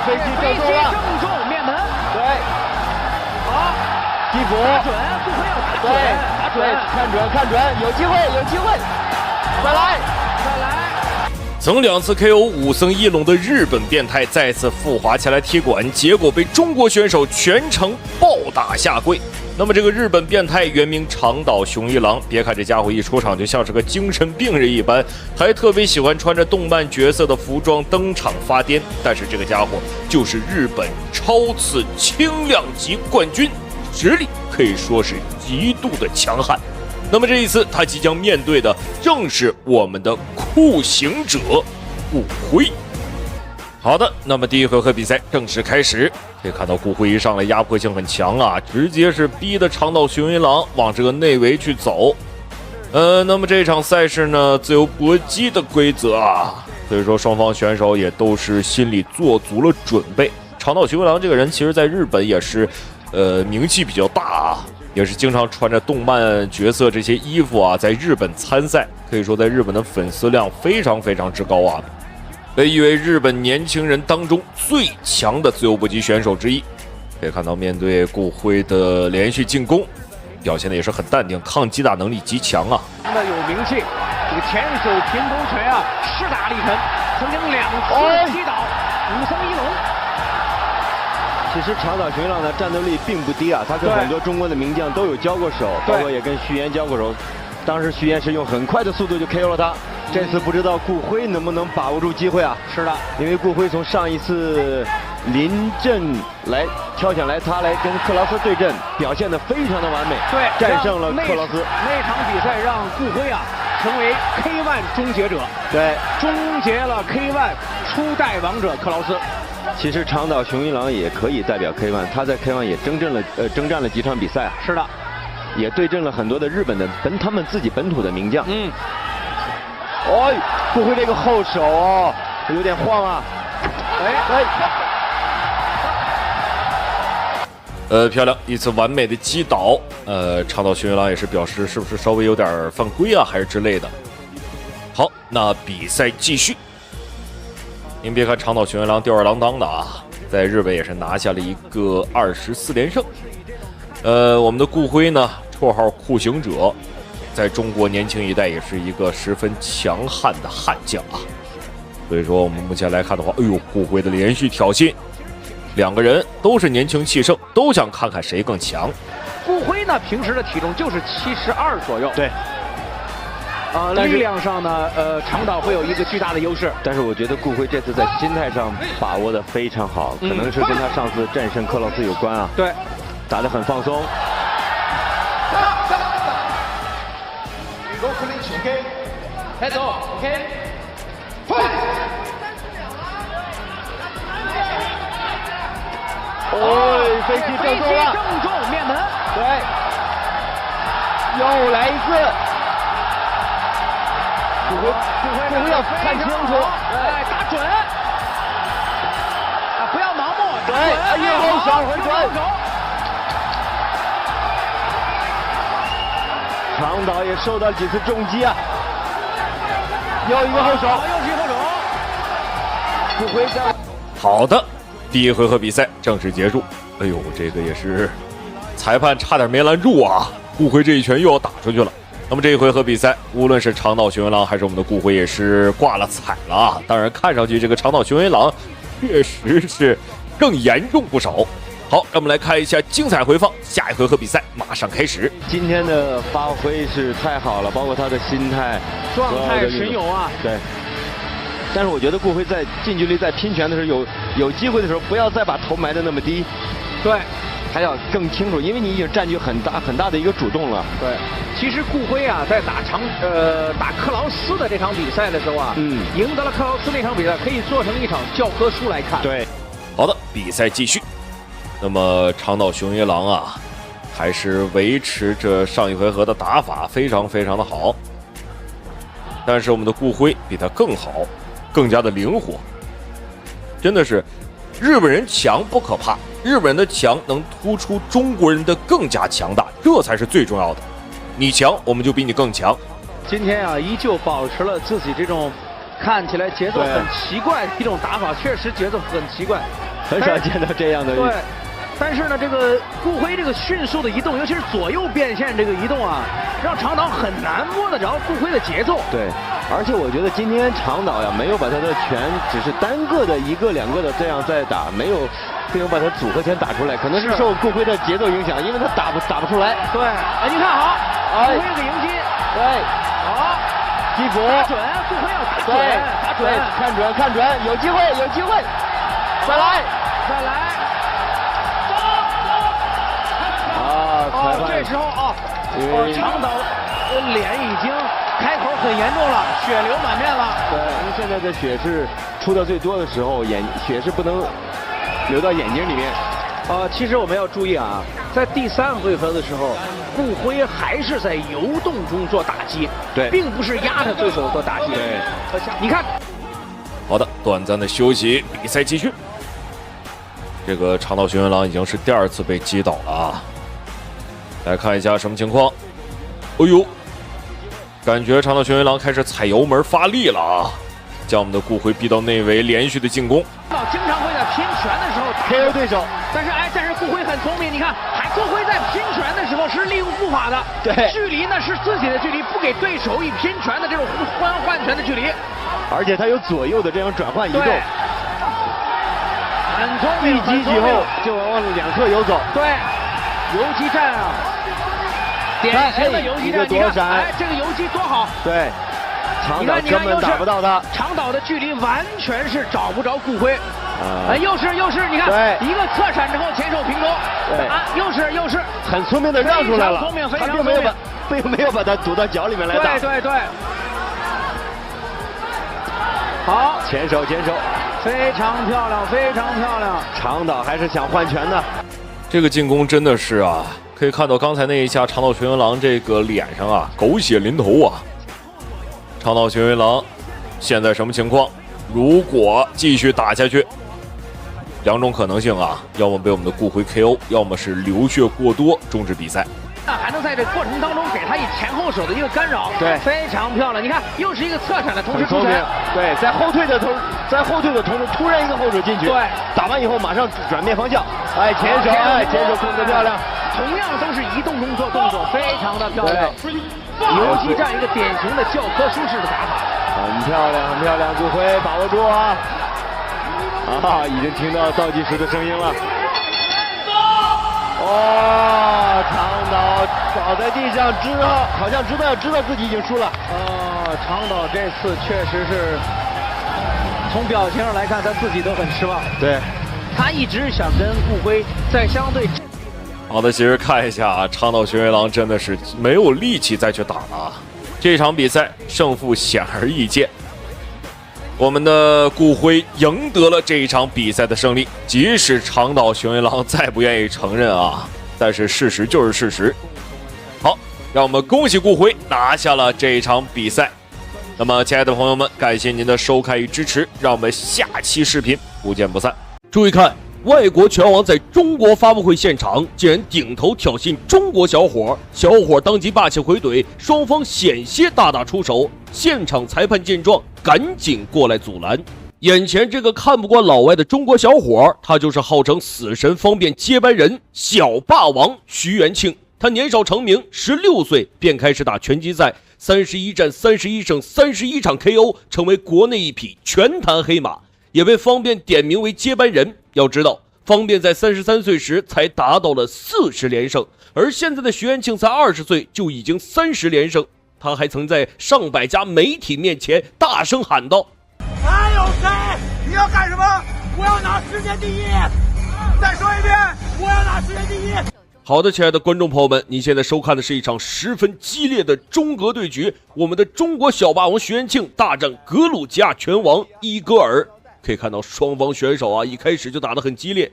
飞机正中了，正中面门。对，好，基辅打准，不会要打准，打准，看准，有机会，再来。曾2次 KO 武僧一龙的日本变态再次复滑前来踢馆，结果被中国选手全程暴打下跪。那么这个日本变态原名长岛雄一郎，别看这家伙一出场就像是个精神病人一般，还特别喜欢穿着动漫角色的服装登场发癫，但是这个家伙就是日本超次轻量级冠军，实力可以说是极度的强悍。那么这一次他即将面对的正是我们的酷刑者顾辉。好的，那么第一回合比赛正式开始。可以看到顾辉一上来压迫性很强啊，直接是逼的长岛雄一郎往这个内围去走。那么这场赛事呢，自由搏击的规则啊，所以说双方选手也都是心里做足了准备。长岛雄一郎这个人其实在日本也是名气比较大啊，也是经常穿着动漫角色这些衣服啊，在日本参赛，可以说在日本的粉丝量非常非常之高啊，被誉为日本年轻人当中最强的自由搏击选手之一。可以看到面对顾辉的连续进攻，表现的也是很淡定，抗击打能力极强啊。那有名气，这个前手平头拳啊，势大力沉，曾经2次击倒武僧一龙。其实长岛雄一郎的战斗力并不低啊，他跟很多中国的名将都有交过手，包括也跟徐岩交过手。当时徐岩是用很快的速度就 KO 了他。这次不知道顾辉能不能把握住机会啊？是的，因为顾辉从上一次临阵来挑选来他来跟克劳斯对阵，表现得非常的完美，对，战胜了克劳斯。那场比赛让顾辉啊成为 K1 终结者，对，终结了 K1 初代王者克劳斯。其实长岛雄一郎也可以代表 K1， 他在 K1 也征战了几场比赛啊。是的，也对阵了很多的日本的他们自己本土的名将。顾辉这个后手哦，有点晃啊。漂亮，一次完美的击倒。长岛雄一郎也是表示是不是稍微有点犯规啊，还是之类的。好，那比赛继续。您别看长岛雄一郎吊儿郎当的啊，在日本也是拿下了一个24连胜。我们的顾辉呢，绰号酷刑者，在中国年轻一代也是一个十分强悍的悍将啊。所以说我们目前来看的话，顾辉的连续挑衅，两个人都是年轻气盛，都想看看谁更强。顾辉呢，平时的体重就是72左右。对。力量上呢，长岛会有一个巨大的优势。但是我觉得顾辉这次在心态上把握的非常好，可能是跟他上次战胜克劳斯有关啊。对，打得很放松。开走 ，OK。飞机正中了，正中面门。对，又来一次。顾辉要看清楚，打准，不要盲目，对，右后手回传。长岛也受到几次重击啊，又一个后手，又是一个后手。顾辉在。好的，第一回合比赛正式结束。这个也是裁判差点没拦住啊！顾辉这一拳又要打出去了。那么这一回合比赛，无论是长岛雄一郎还是我们的顾辉，也是挂了彩了啊！当然，看上去这个长岛雄一郎确实是更严重不少。好，让我们来看一下精彩回放，下一回合比赛马上开始。今天的发挥是太好了，包括他的心态、状态神勇啊！对。但是我觉得顾辉在近距离在拼拳的时候，有机会的时候，不要再把头埋得那么低。对。还要更清楚，因为你已经占据很大的一个主动了。对，其实顾辉啊，在打克劳斯的这场比赛的时候啊，赢得了克劳斯那场比赛，可以做成一场教科书来看。对，好的，比赛继续。那么长岛雄一郎啊，还是维持着上一回合的打法，非常非常的好。但是我们的顾辉比他更好，更加的灵活。真的是，日本人强不可怕。日本人的强能突出中国人的更加强大，这才是最重要的。你强，我们就比你更强。今天啊，依旧保持了自己这种看起来节奏很奇怪的一种打法，确实节奏很奇怪，很少见到这样的。对。但是呢，这个顾辉这个迅速的移动，尤其是左右变线这个移动啊，让长岛很难摸得着顾辉的节奏。对，而且我觉得今天长岛呀，没有把他的拳只是单个的一个两个的这样在打，没有把他组合拳打出来，可能是受顾辉的节奏影响，因为他打不出来。对，哎，你看好，顾辉这个迎击，对，好，击鼓，打准，顾辉要打准，打准，看准，有机会，再来。这时候啊，长岛脸已经开口很严重了，血流满面了。对，因为现在的血是出的最多的时候，血是不能流到眼睛里面。其实我们要注意啊，在第3回合的时候，顾辉还是在游动中做打击，对，并不是压着对手做打击。对，你看。好的，短暂的休息，比赛继续。这个长岛玄元郎已经是第2次被击倒了啊。来看一下什么情况。哎呦，感觉长岛玄元郎开始踩油门发力了啊，将我们的顾辉逼到内围，连续的进攻。经常会在拼拳的时候 KO 对手，但是顾辉很聪明，你看，顾辉在拼拳的时候是利用步法的，对，距离呢是自己的距离，不给对手以拼拳的这种换拳的距离，而且他有左右的这样转换移动，很聪明，一击以后就往两侧游走，对，游击战啊。典型的游击战，你看，这个游击多好！对，长岛根本打不到他。长岛的距离完全是找不着顾辉。又是，你看，一个侧闪之后前手平中。对啊，又是，很聪明的让出来了。聪明，非常聪明。并没有把他堵到脚里面来打。对。好，前手，非常漂亮。长岛还是想换拳的。这个进攻真的是啊。可以看到刚才那一下长岛玄元郎这个脸上啊狗血淋头啊。长岛玄元郎现在什么情况？如果继续打下去，2种可能性啊，要么被我们的顾辉 KO， 要么是流血过多终止比赛。还能在这过程当中给他以前后手的一个干扰，对，非常漂亮。你看，又是一个侧闪的同时出拳，对，在后退的同时突然一个后手进去，对，打完以后马上转变方向，前手控制漂亮。同样都是移动中做动作，非常的漂亮。游击战一个典型的教科书式的打法，很漂亮，顾辉把握住啊！已经听到倒计时的声音了。长岛倒在地上好像知道自己已经输了。长岛这次确实是从表情上来看，他自己都很失望。对，他一直想跟顾辉在相对。好的，其实看一下啊，长岛玄元郎真的是没有力气再去打了啊。这场比赛胜负显而易见，我们的顾辉赢得了这一场比赛的胜利。即使长岛玄元郎再不愿意承认啊，但是事实就是事实。好，让我们恭喜顾辉拿下了这一场比赛。那么，亲爱的朋友们，感谢您的收看与支持，让我们下期视频不见不散。注意看。外国拳王在中国发布会现场竟然顶头挑衅中国小伙，小伙当即霸气回怼，双方险些大打出手。现场裁判见状，赶紧过来阻拦。眼前这个看不惯老外的中国小伙，他就是号称死神方辩接班人小霸王徐元庆。他年少成名，16岁便开始打拳击赛，31战31胜31场 KO， 成为国内一匹拳坛黑马，也被方辩点名为接班人。要知道，方辩在33岁时才达到了40连胜，而现在的徐元庆才20岁就已经30连胜。他还曾在上百家媒体面前大声喊道：“还有谁？你要干什么？我要拿世界第一！再说一遍，我要拿世界第一！”好的，亲爱的观众朋友们，你现在收看的是一场十分激烈的中格对决，我们的中国小霸王徐元庆大战格鲁吉亚拳王伊戈尔。可以看到双方选手啊，一开始就打得很激烈。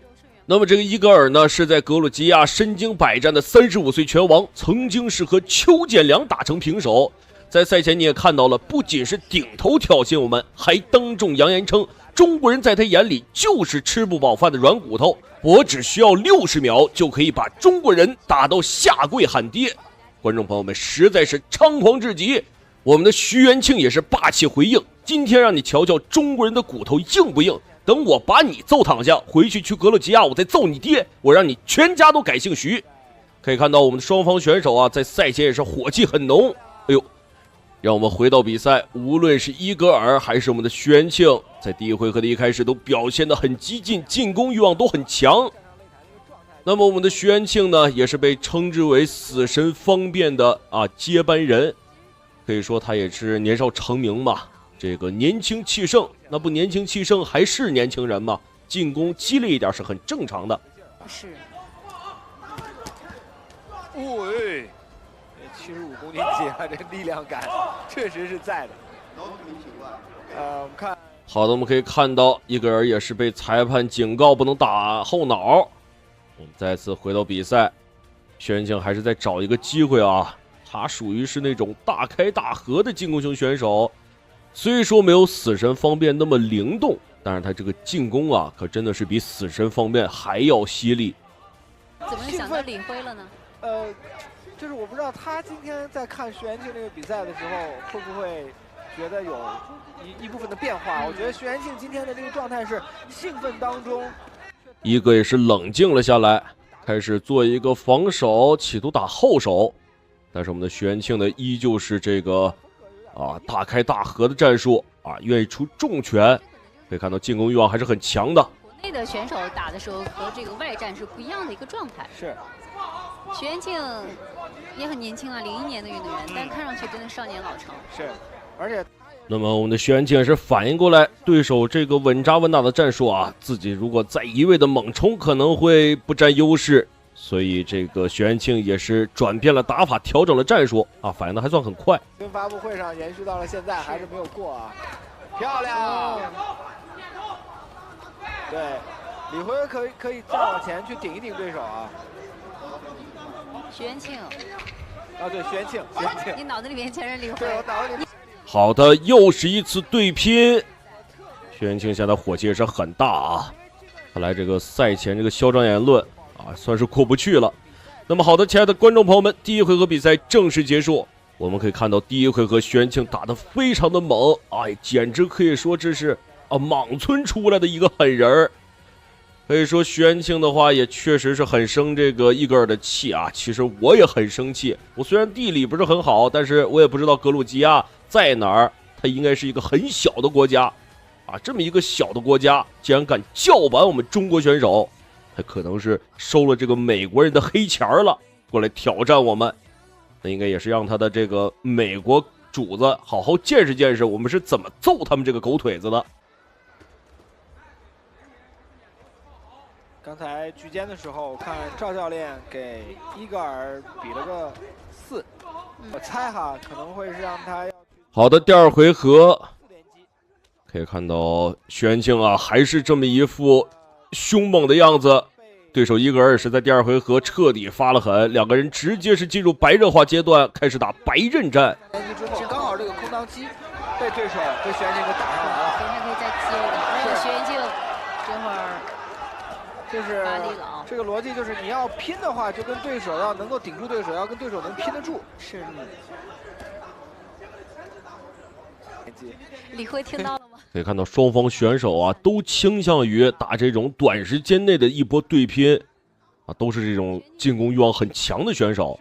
那么这个伊戈尔呢，是在格鲁吉亚身经百战的35岁拳王，曾经是和邱建良打成平手。在赛前你也看到了，不仅是顶头挑衅我们，还当众扬言称中国人在他眼里就是吃不饱饭的软骨头，我只需要60秒就可以把中国人打到下跪喊爹。观众朋友们实在是猖狂至极，我们的徐元庆也是霸气回应，今天让你瞧瞧中国人的骨头硬不硬，等我把你揍躺下，回去格鲁吉亚我再揍你爹，我让你全家都改姓徐。可以看到我们的双方选手啊，在赛前也是火气很浓。哎呦，让我们回到比赛，无论是伊戈尔还是我们的徐元庆，在第一回合的一开始都表现得很激进，进攻欲望都很强。那么我们的徐元庆呢，也是被称之为死神方便的接班人，可以说他也是年少成名嘛，这个年轻气盛，那不年轻气盛还是年轻人嘛，进攻激烈一点是很正常的。是。75公斤级啊，这力量感确实是在的。我们看，好的，我们可以看到伊戈尔也是被裁判警告不能打后脑。我们再次回到比赛，徐元庆还是在找一个机会啊，他属于是那种大开大合的进攻型选手，虽说没有死神方便那么灵动，但是他这个进攻啊，可真的是比死神方便还要犀利。怎么想到领挥了呢？就是我不知道他今天在看徐元庆这个比赛的时候，会不会觉得有一部分的变化？我觉得徐元庆今天的这个状态是兴奋当中，一个也是冷静了下来，开始做一个防守，企图打后手。但是我们的徐元庆呢，依旧是这个大开大合的战术啊，愿意出重拳。可以看到进攻欲望还是很强的。国内的选手打的时候和这个外战是不一样的一个状态。是。徐元庆也很年轻啊，01年的运动员，但看上去真的少年老成。是，而且，那么我们的徐元庆是反应过来，对手这个稳扎稳打的战术啊，自己如果再一味的猛冲，可能会不占优势，所以这个徐元庆也是转变了打法，调整了战术啊，反应的还算很快。跟发布会上延续到了现在，还是没有过啊，漂亮。对，李辉可以再往前去顶一顶对手啊。徐元庆，对，徐元庆，你脑子里面全是李辉。对，我脑子里。好的，又是一次对拼。徐元庆现在火气也是很大啊，看来这个赛前这个嚣张言论算是过不去了。那么好的，亲爱的观众朋友们，第一回合比赛正式结束。我们可以看到第一回合徐元庆打得非常的猛，简直可以说这是莽村出来的一个狠人儿。可以说徐元庆的话也确实是很生这个伊戈尔的气啊。其实我也很生气，我虽然地理不是很好，但是我也不知道格鲁吉亚在哪儿，它应该是一个很小的国家这么一个小的国家竟然敢叫板我们中国选手，他可能是收了这个美国人的黑钱了，过来挑战我们。那应该也是让他的这个美国主子好好见识见识我们是怎么揍他们这个狗腿子的。刚才局间的时候，看赵教练给伊戈尔比了个4，我猜可能会是让他要。好的，第二回合可以看到徐元庆还是这么一副凶猛的样子，对手伊戈尔是在第二回合彻底发了狠，两个人直接是进入白热化阶段，开始打白刃战。之后刚好这个空档期被对手被徐元庆给打上来了，所以他可以再接一点。而且徐元庆这会儿就是这个逻辑，就是你要拼的话，就跟对手要能够顶住对手，要跟对手能拼得住。是。李辉听到了吗？可以看到双方选手都倾向于打这种短时间内的一波对拼都是这种进攻欲望很强的选手。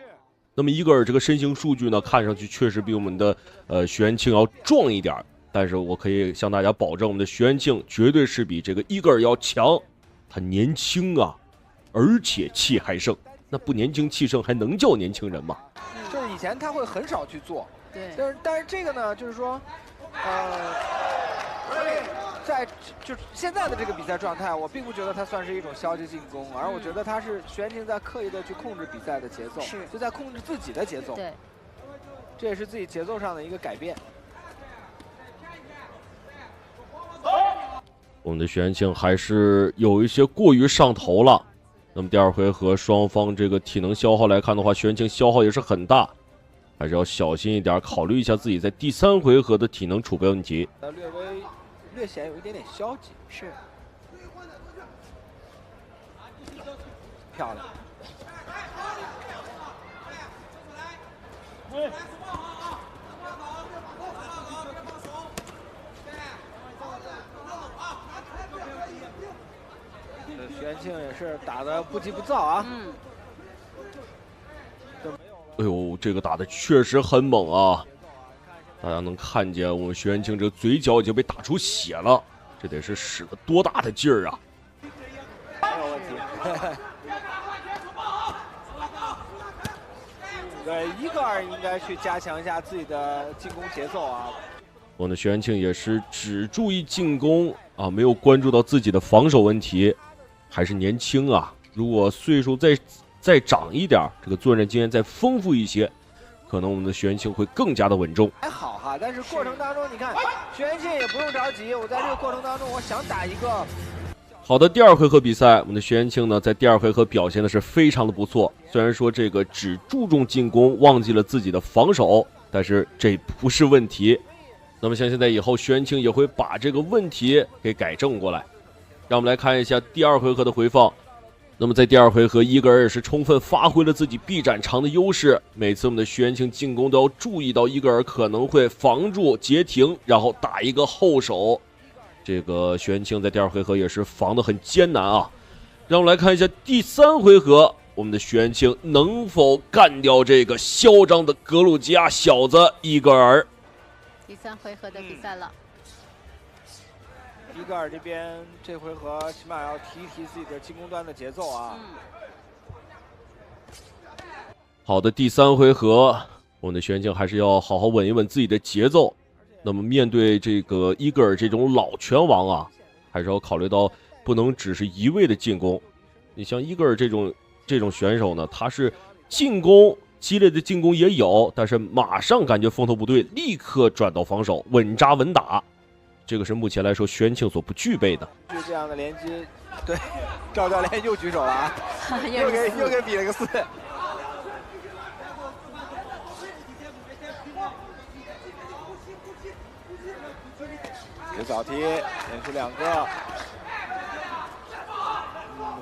那么伊戈尔这个身形数据呢，看上去确实比我们的徐元庆要壮一点，但是我可以向大家保证，我们的徐元庆绝对是比这个伊戈尔要强。他年轻而且气还盛，那不年轻气盛还能叫年轻人吗？就是以前他会很少去做，对，但是这个呢，就是说，在就是现在的这个比赛状态，我并不觉得他算是一种消极进攻，而我觉得他是徐元庆在刻意的去控制比赛的节奏，就在控制自己的节奏，对，这也是自己节奏上的一个改变。我们的徐元庆还是有一些过于上头了。那么第二回合双方这个体能消耗来看的话，徐元庆消耗也是很大，还是要小心一点，考虑一下自己在第三回合的体能储备问题。略显有一点点消极，是漂亮。徐元庆也是打得不急不躁啊。哎呦，这个打的确实很猛啊！大家能看见我们徐元庆这嘴角已经被打出血了，这得是使了多大的劲儿啊！没有问题。对，伊戈尔应该去加强一下自己的进攻节奏啊。我们的徐元庆也是只注意进攻啊，没有关注到自己的防守问题，还是年轻啊。如果岁数再长一点，这个作战经验再丰富一些，可能我们的徐元庆会更加的稳重。还好哈，但是过程当中，你看徐元庆也不用着急，我在这个过程当中，我想打一个。好的，第二回合比赛，我们的徐元庆呢，在第二回合表现的是非常的不错。虽然说这个只注重进攻，忘记了自己的防守，但是这不是问题。那么像现在以后，徐元庆也会把这个问题给改正过来。让我们来看一下第二回合的回放。那么在第二回合，伊戈尔也是充分发挥了自己臂展长的优势。每次我们的徐元庆进攻都要注意到伊戈尔可能会防住截停，然后打一个后手。这个徐元庆在第二回合也是防得很艰难啊。让我们来看一下第三回合，我们的徐元庆能否干掉这个嚣张的格鲁吉亚小子伊戈尔。第三回合的比赛了。伊戈尔这边这回合起码要提一提自己的进攻端的节奏啊。好的，第三回合，我们的徐元庆还是要好好稳一稳自己的节奏。那么面对这个伊戈尔这种老拳王啊，还是要考虑到不能只是一味的进攻。你像伊戈尔这种选手呢，他是进攻激烈的进攻也有，但是马上感觉风头不对，立刻转到防守，稳扎稳打。这个是目前来说徐元庆所不具备的。就这样的连击，对，赵教练又举手了啊，又给比了个4。给早踢，连续2个，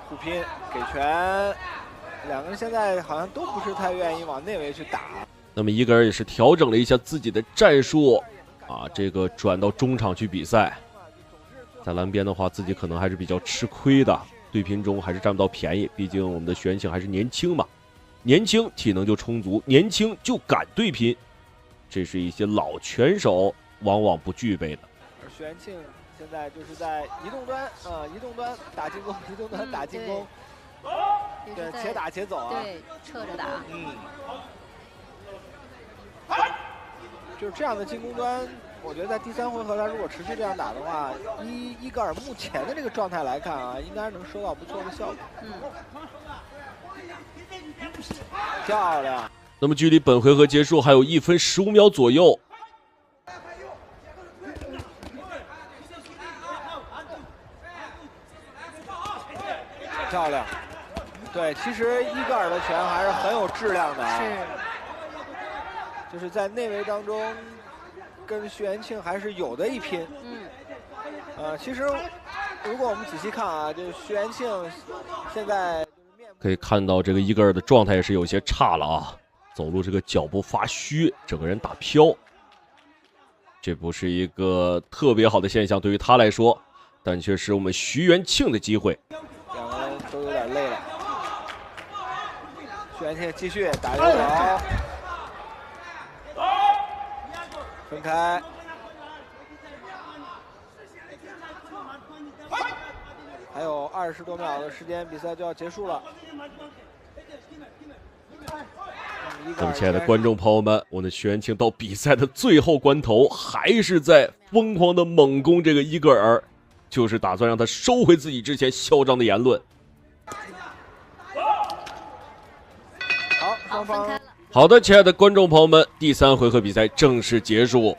互拼给拳，两个人现在好像都不是太愿意往内围去打。那么伊戈尔也是调整了一下自己的战术啊，这个转到中场去比赛，在蓝边的话，自己可能还是比较吃亏的，对拼中还是占不到便宜，毕竟我们的徐元庆还是年轻嘛，年轻体能就充足，年轻就敢对拼，这是一些老拳手往往不具备的。而徐元庆现在就是在移动端移动端打进攻，移动端打进攻，对，且打且走啊，对，侧着打，就是这样的进攻端，我觉得在第3回合他如果持续这样打的话，伊戈尔目前的这个状态来看啊，应该能收到不错的效果。漂亮。那么距离本回合结束还有1分15秒左右。漂亮。对，其实伊戈尔的拳还是很有质量的啊。是。就是在内围当中，跟徐元庆还是有的一拼。其实如果我们仔细看啊，就是徐元庆现在可以看到这个伊戈尔的状态也是有些差了啊，走路这个脚步发虚，整个人打飘，这不是一个特别好的现象对于他来说，但却是我们徐元庆的机会。两个人都有点累了，徐元庆继续打右脚。分开，还有20多秒的时间，比赛就要结束了。那么，亲爱的观众朋友们，我们的徐元庆到比赛的最后关头，还是在疯狂的猛攻这个伊戈尔，就是打算让他收回自己之前嚣张的言论。好，双方。好的，亲爱的观众朋友们，第3回合比赛正式结束。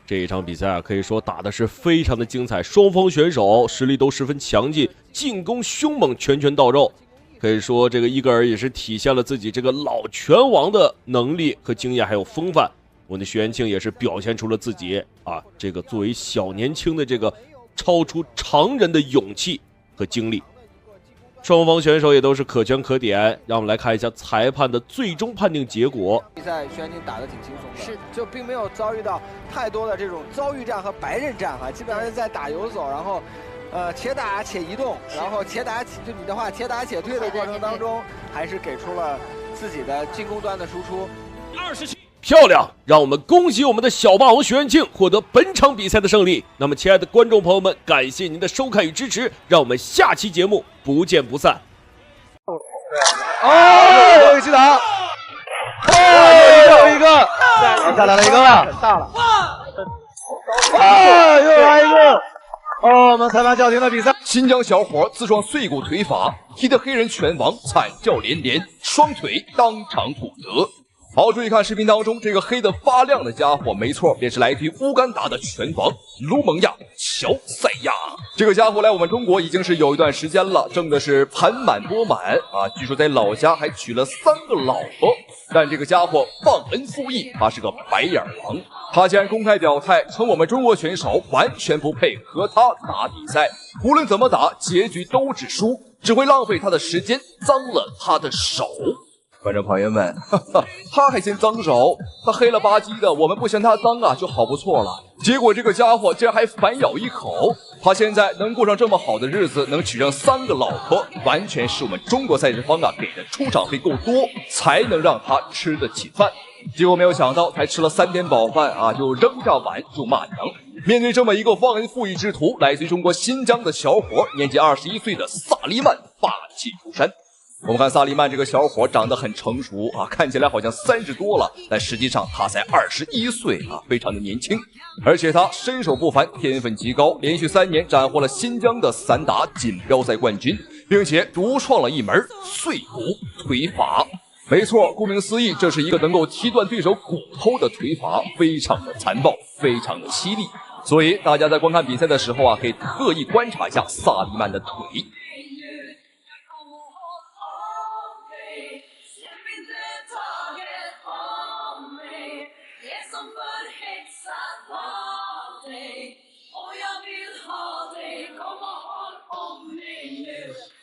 这一场比赛啊，可以说打的是非常的精彩，双方选手实力都十分强劲，进攻凶猛，拳拳到肉。可以说，这个伊戈尔也是体现了自己这个老拳王的能力和经验，还有风范。我们的徐元庆也是表现出了自己啊，这个作为小年轻的这个超出常人的勇气和精力。双方选手也都是可圈可点，让我们来看一下裁判的最终判定结果。比赛徐元庆打得挺轻松的，是的，就并没有遭遇到太多的这种遭遇战和白刃战哈，基本上是在打游走，然后且打且移动，然后且打就你的话且打且退的过程当中，还是给出了自己的进攻端的输出。漂亮！让我们恭喜我们的小霸王徐元庆获得本场比赛的胜利。那么，亲爱的观众朋友们，感谢您的收看与支持，让我们下期节目不见不散。哦，又一击打，又一个，再来了一个，很大了。啊，又来一个。我们裁判叫停了比赛。新疆小伙自创碎骨腿法，踢得黑人拳王惨叫连连，双腿当场骨折。好，注意看视频当中这个黑得发亮的家伙，没错，便是来自于乌干达的拳王卢蒙亚乔塞亚。这个家伙来我们中国已经是有一段时间了，挣的是盆满钵满啊！据说在老家还娶了3个老婆，但这个家伙忘恩负义，他是个白眼狼。他竟然公开表态称我们中国选手完全不配和他打比赛，无论怎么打，结局都是输，只会浪费他的时间，脏了他的手。观众朋友们，他还嫌脏手，他黑了吧唧的，我们不嫌他脏啊，就好不错了。结果这个家伙竟然还反咬一口，他现在能过上这么好的日子，能娶上3个老婆，完全是我们中国赛事方啊给的出场费够多，才能让他吃得起饭。结果没有想到，才吃了3点饱饭啊，就扔下碗就骂娘。面对这么一个忘恩负义之徒，来自于中国新疆的小伙，年纪21岁的萨利曼霸气出山。我们看萨利曼这个小伙长得很成熟啊，看起来好像30多了，但实际上他才21岁啊，非常的年轻。而且他身手不凡，天分极高，连续3年斩获了新疆的散打锦标赛冠军，并且独创了一门碎骨腿法。没错，顾名思义，这是一个能够踢断对手骨头的腿法，非常的残暴，非常的犀利。所以大家在观看比赛的时候啊，可以特意观察一下萨利曼的腿。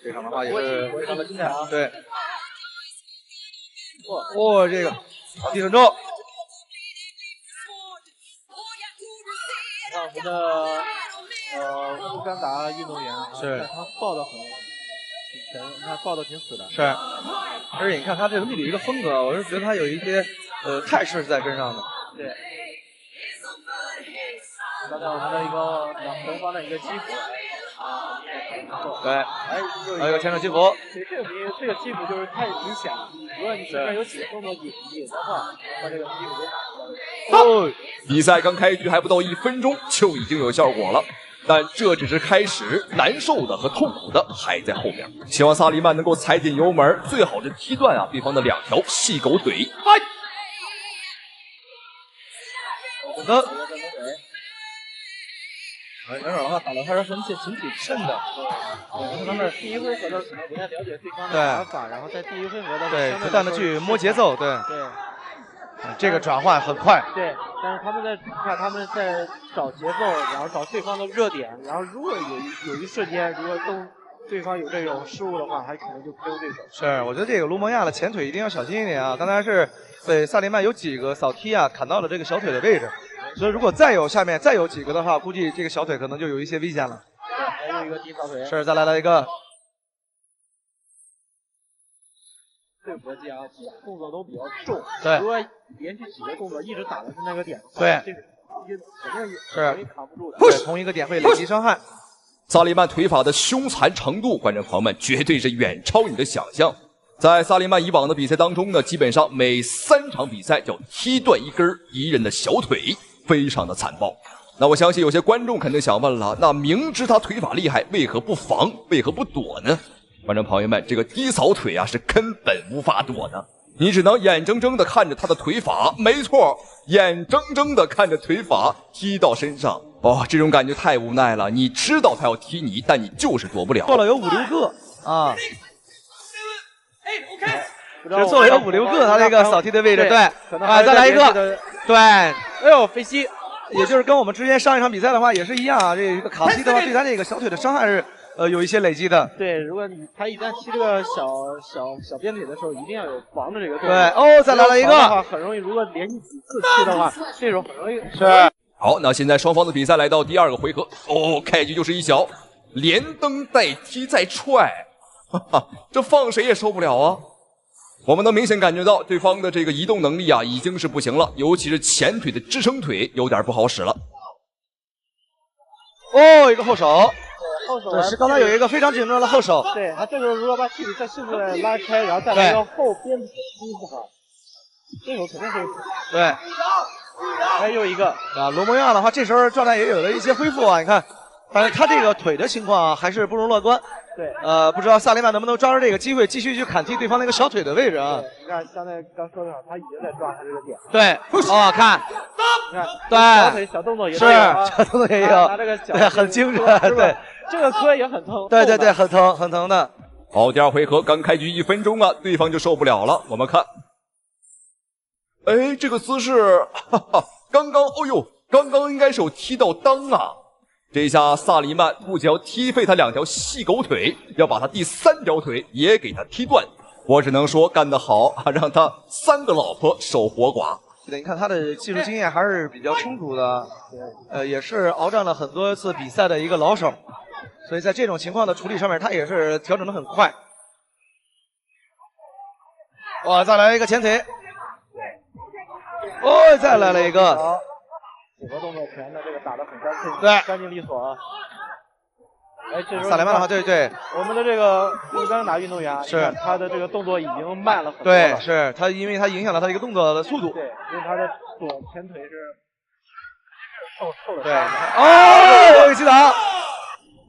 这场的话也是非常的精彩啊！对，这个地很重。看我们的乌干达运动员啊，是他抱得很挺沉，他抱得挺死的。是，而且你看他这整体的一个风格，我是觉得他有一些态势是在身上的。对。看到我们的一个前方的一个击服。对，还有一个前手击服。其实这个击服就是太明显了，如果你前面有几个动作引的话，那这个击服就打了。比赛刚开局还不到1分钟就已经有效果了，但这只是开始，难受的和痛苦的还在后面。希望萨利曼能够踩点油门，最好是踢断啊对方的2条细狗腿。好的。选手的话打的还是很谨慎的，他们第一回合的时候不太了解对方的打法，然后在第一回合的不断的去摸节奏，对，这个转换很快，对，但是他们在找节奏，然后找对方的热点，然后如果有一瞬间，如果对方有这种失误的话，还可能就丢对手。是，我觉得这个卢蒙亚的前腿一定要小心一点啊！刚才是被萨利曼有几个扫踢啊，砍到了这个小腿的位置。所以如果下面再有几个的话，估计这个小腿可能就有一些危险了。还有一个低扫腿。是，再来了一个。对搏击啊，动作都比较重。对。如果连续几个动作一直打的是那个点，对，这个肯定是扛不住的。对，同一个点会累积伤害。萨利曼腿法的凶残程度，观众朋友们绝对是远超你的想象。在萨利曼以往的比赛当中呢，基本上每3场比赛就踢断一根敌人的小腿，非常的残暴。那我相信有些观众肯定想问了，那明知他腿法厉害，为何不防，为何不躲呢？观众朋友们，这个低扫腿啊是根本无法躲的，你只能眼睁睁的看着他的腿法，没错，眼睁睁的看着腿法踢到身上。这种感觉太无奈了，你知道他要踢你，但你就是躲不了。做了有5、6个啊。只做了有5、6个，他这个扫踢的位置，对，再来一个，对，哎呦，飞膝，也就是跟我们之前上一场比赛的话也是一样啊，这个卡踢的话对他这个小腿的伤害是有一些累积的。对，如果他一旦踢这个小鞭腿的时候，一定要有防着这个动作。对，再来了一个，很容易，如果连续几次踢的话，这种很容易是。好，那现在双方的比赛来到第2个回合，开局就是一小。连蹬带踢再踹，哈哈，这放谁也受不了啊！我们能明显感觉到对方的这个移动能力啊已经是不行了，尤其是前腿的支撑腿有点不好使了。哦，一个后手。后手是刚才有一个非常紧张的后手。对，他这个如果把体力再迅速的拉开，然后再来一个后边的踢的话，这手肯定会。对。还有一个啊，罗蒙亚的话，这时候状态也有了一些恢复啊，你看，但是他这个腿的情况啊，还是不容乐观。对。不知道萨利曼能不能抓住这个机会，继续去砍踢对方那个小腿的位置啊？你看，刚才刚说的，他已经在抓他这个点。对。哦，看。你看。对。小腿小动作也有。是。小动作也有。他这个脚。对，很精准。对。这个磕也很疼。对对对，很疼很疼的。好，第二回合刚开局1分钟啊，对方就受不了了。我们看，哎，这个姿势，哈哈，刚刚应该是有踢到裆啊。这一下萨利曼不仅要踢废他2条细狗腿，要把他第3条腿也给他踢断。我只能说干得好啊，让他3个老婆守活寡。你看他的技术经验还是比较充足的，也是鏖战了很多次比赛的一个老手。所以在这种情况的处理上面，他也是调整得很快。哇，再来一个前腿。哦，再来了一个。组合动作拳的这个打得很干脆，对，干净利索啊。哎，这时候萨莱曼的话，对对，我们的这个一般打运动员是他的这个动作已经慢了很多对，是他因为他影响了他一个动作的速度。对，因为他的左前腿是受了对。哦，有击倒。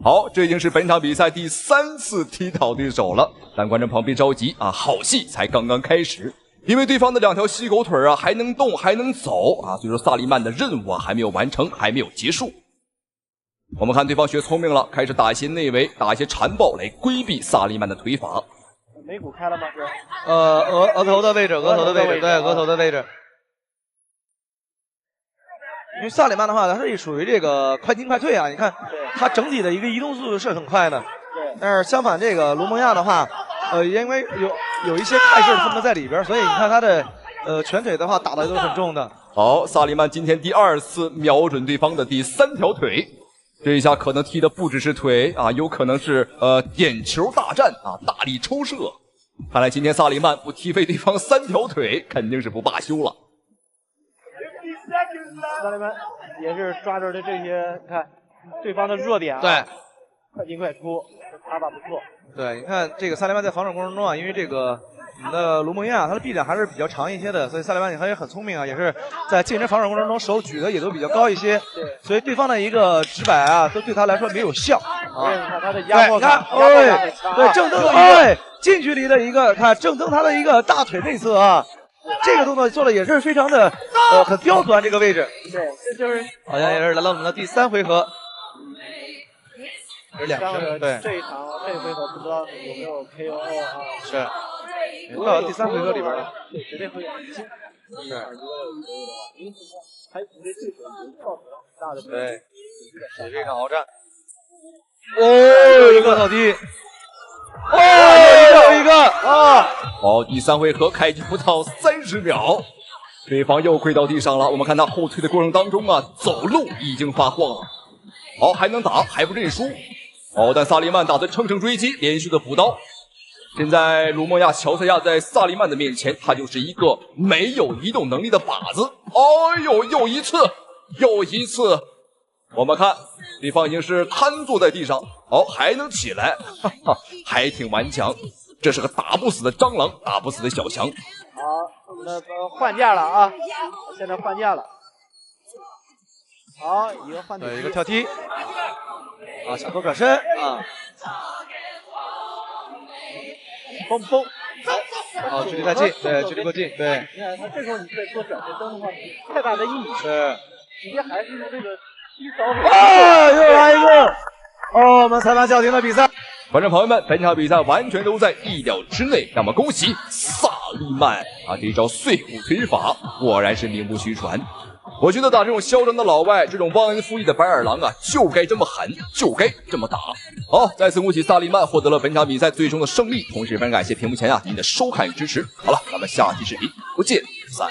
好，这已经是本场比赛第3次踢倒对手了。但观众朋友别着急啊，好戏才刚刚开始。因为对方的2条细狗腿啊还能动还能走啊，所以说萨利曼的任务啊还没有完成，还没有结束。我们看对方学聪明了，开始打一些内围，打一些缠抱来规避萨利曼的腿法。眉骨开了吗？是？额头的位置，额头的位置，对，额头的位置。因为萨利曼的话，他是属于这个快进快退啊，你看他整体的一个移动速度是很快的。对。但是相反，这个罗蒙亚的话，因为有一些态势他们在里边，所以你看他的拳腿的话打的都是很重的。好，萨利曼今天第2次瞄准对方的第3条腿，这一下可能踢的不只是腿啊，有可能是点球大战啊，大力抽射。看来今天萨利曼不踢飞对方3条腿，肯定是不罢休了。萨利曼也是抓着的这些，看对方的弱点啊，对，快进快出，打法不错。对，你看这个萨利曼在防守过程中啊，因为这个我们的卢蒙亚他的臂展还是比较长一些的，所以萨利曼他也很聪明啊，也是在近身防守过程中手举的也都比较高一些。对，所以对方的一个直摆啊，都对他来说没有效。啊，你看他的压迫感，对，正蹬，哎，近距离的一个看正蹬他的一个大腿内侧啊。这个动作做的也是非常的很刁钻，这个位置。对，这就是好像也是来到我们的第3回合。是2胜，对。这一回合不知道有没有 KO 啊？是。到第3回合里边了。对，绝对会有。是。还对对手造成很大的对，也是一场鏖战。哦，一个倒地。哦，有一个啊！好，第3回合开局不到30秒，对方又跪到地上了。我们看他后退的过程当中啊，走路已经发晃了。好，还能打，还不认输。好，但萨利曼打算乘胜追击，连续的补刀。现在卢蒙亚、乔塞亚在萨利曼的面前，他就是一个没有移动能力的靶子。哎呦，又一次。我们看对方已经是瘫坐在地上，好，还能起来，哈哈，还挺顽强。这是个打不死的蟑螂，打不死的小强。好，我们的换架了啊，现在换架了。好，一个换腿，一个跳踢，啊，小头转身啊，蹦蹦，好，距离太近，对，距离过近，对。你看他这时候你再做转身蹬的话，太大的意义。是。直接还是用这个。啊！又来一个！哦，我们裁判叫停了比赛。观众朋友们，本场比赛完全都在意料之内，那么恭喜萨利曼啊！这一招碎骨腿法果然是名不虚传。我觉得打这种嚣张的老外，这种忘恩负义的白眼狼啊，就该这么狠，就该这么打。好，再次恭喜萨利曼获得了本场比赛最终的胜利，同时非常感谢屏幕前您的收看与支持。好了，咱们下期视频不见不散。